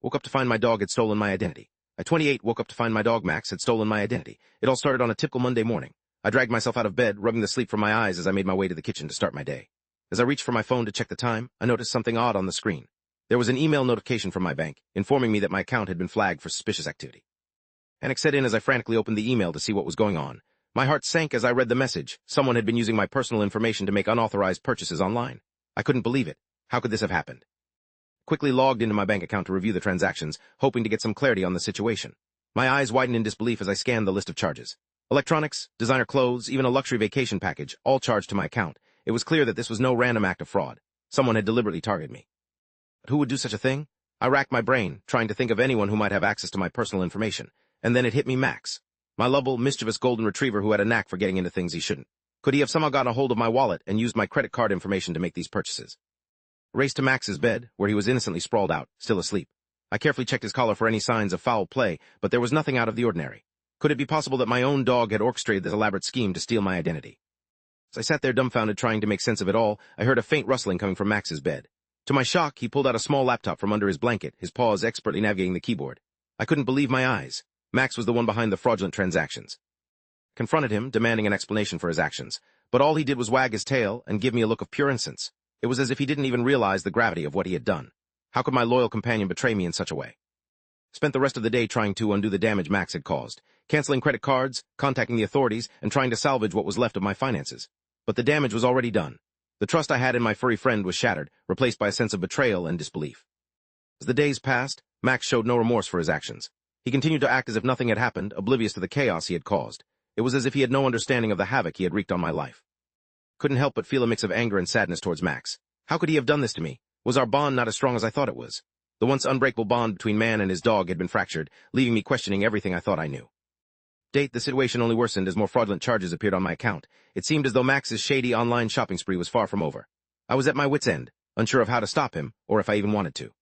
woke up to find my dog had stolen my identity. At 28, woke up to find my dog Max had stolen my identity. It all started on a typical Monday morning. I dragged myself out of bed, rubbing the sleep from my eyes as I made my way to the kitchen to start my day. As I reached for my phone to check the time, I noticed something odd on the screen. There was an email notification from my bank, informing me that my account had been flagged for suspicious activity. Panic set in as I frantically opened the email to see what was going on. My heart sank as I read the message. Someone had been using my personal information to make unauthorized purchases online. I couldn't believe it. How could this have happened? Quickly logged into my bank account to review the transactions, hoping to get some clarity on the situation. My eyes widened in disbelief as I scanned the list of charges. Electronics, designer clothes, even a luxury vacation package, all charged to my account. It was clear that this was no random act of fraud. Someone had deliberately targeted me. But who would do such a thing? I racked my brain, trying to think of anyone who might have access to my personal information. And then it hit me: Max. My lovable, mischievous golden retriever who had a knack for getting into things he shouldn't. Could he have somehow gotten a hold of my wallet and used my credit card information to make these purchases? I raced to Max's bed, where he was innocently sprawled out, still asleep. I carefully checked his collar for any signs of foul play, but there was nothing out of the ordinary. Could it be possible that my own dog had orchestrated this elaborate scheme to steal my identity? As I sat there dumbfounded trying to make sense of it all, I heard a faint rustling coming from Max's bed. To my shock, he pulled out a small laptop from under his blanket, his paws expertly navigating the keyboard. I couldn't believe my eyes. Max was the one behind the fraudulent transactions. I confronted him, demanding an explanation for his actions, but all he did was wag his tail and give me a look of pure innocence. It was as if he didn't even realize the gravity of what he had done. How could my loyal companion betray me in such a way? Spent the rest of the day trying to undo the damage Max had caused, canceling credit cards, contacting the authorities, and trying to salvage what was left of my finances. But the damage was already done. The trust I had in my furry friend was shattered, replaced by a sense of betrayal and disbelief. As the days passed, Max showed no remorse for his actions. He continued to act as if nothing had happened, oblivious to the chaos he had caused. It was as if he had no understanding of the havoc he had wreaked on my life. Couldn't help but feel a mix of anger and sadness towards Max. How could he have done this to me? Was our bond not as strong as I thought it was? The once unbreakable bond between man and his dog had been fractured, leaving me questioning everything I thought I knew. The situation only worsened as more fraudulent charges appeared on my account. It seemed as though Max's shady online shopping spree was far from over. I was at my wit's end, unsure of how to stop him, or if I even wanted to. In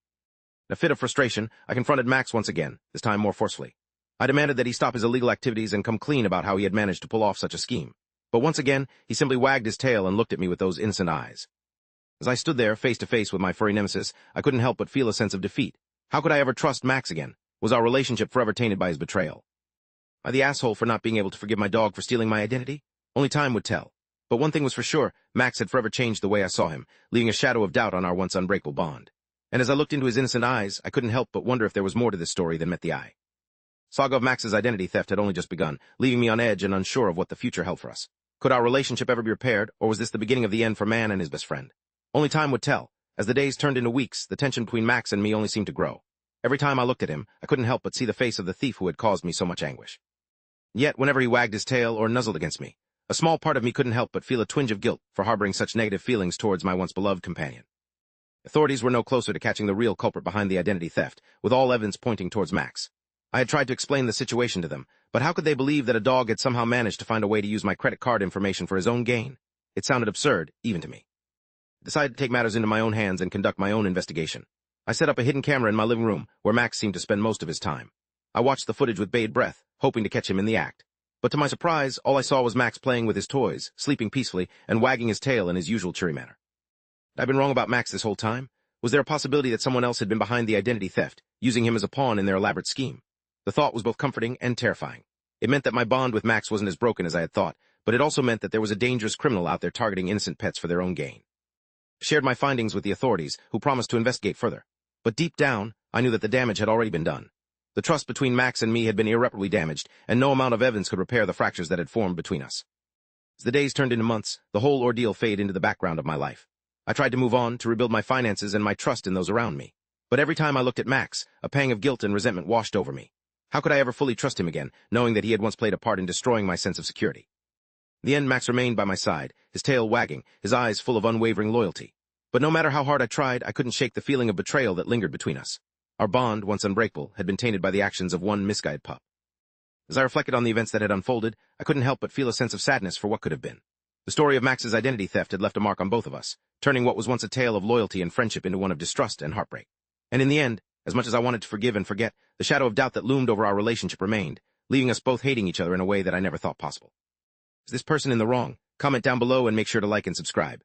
a fit of frustration, I confronted Max once again, this time more forcefully. I demanded that he stop his illegal activities and come clean about how he had managed to pull off such a scheme. But once again, he simply wagged his tail and looked at me with those innocent eyes. As I stood there, face to face with my furry nemesis, I couldn't help but feel a sense of defeat. How could I ever trust Max again? Was our relationship forever tainted by his betrayal? Am I the asshole for not being able to forgive my dog for stealing my identity? Only time would tell. But one thing was for sure, Max had forever changed the way I saw him, leaving a shadow of doubt on our once unbreakable bond. And as I looked into his innocent eyes, I couldn't help but wonder if there was more to this story than met the eye. Saga of Max's identity theft had only just begun, leaving me on edge and unsure of what the future held for us. Could our relationship ever be repaired, or was this the beginning of the end for man and his best friend? Only time would tell. As the days turned into weeks, the tension between Max and me only seemed to grow. Every time I looked at him, I couldn't help but see the face of the thief who had caused me so much anguish. Yet, whenever he wagged his tail or nuzzled against me, a small part of me couldn't help but feel a twinge of guilt for harboring such negative feelings towards my once beloved companion. Authorities were no closer to catching the real culprit behind the identity theft, with all evidence pointing towards Max. I had tried to explain the situation to them, but how could they believe that a dog had somehow managed to find a way to use my credit card information for his own gain? It sounded absurd, even to me. I decided to take matters into my own hands and conduct my own investigation. I set up a hidden camera in my living room, where Max seemed to spend most of his time. I watched the footage with bated breath, hoping to catch him in the act. But to my surprise, all I saw was Max playing with his toys, sleeping peacefully, and wagging his tail in his usual cheery manner. Had I been wrong about Max this whole time? Was there a possibility that someone else had been behind the identity theft, using him as a pawn in their elaborate scheme? The thought was both comforting and terrifying. It meant that my bond with Max wasn't as broken as I had thought, but it also meant that there was a dangerous criminal out there targeting innocent pets for their own gain. I shared my findings with the authorities, who promised to investigate further. But deep down, I knew that the damage had already been done. The trust between Max and me had been irreparably damaged, and no amount of evidence could repair the fractures that had formed between us. As the days turned into months, the whole ordeal faded into the background of my life. I tried to move on, to rebuild my finances and my trust in those around me. But every time I looked at Max, a pang of guilt and resentment washed over me. How could I ever fully trust him again, knowing that he had once played a part in destroying my sense of security? In the end, Max remained by my side, his tail wagging, his eyes full of unwavering loyalty. But no matter how hard I tried, I couldn't shake the feeling of betrayal that lingered between us. Our bond, once unbreakable, had been tainted by the actions of one misguided pup. As I reflected on the events that had unfolded, I couldn't help but feel a sense of sadness for what could have been. The story of Max's identity theft had left a mark on both of us, turning what was once a tale of loyalty and friendship into one of distrust and heartbreak. And in the end, as much as I wanted to forgive and forget, the shadow of doubt that loomed over our relationship remained, leaving us both hating each other in a way that I never thought possible. Is this person in the wrong? Comment down below and make sure to like and subscribe.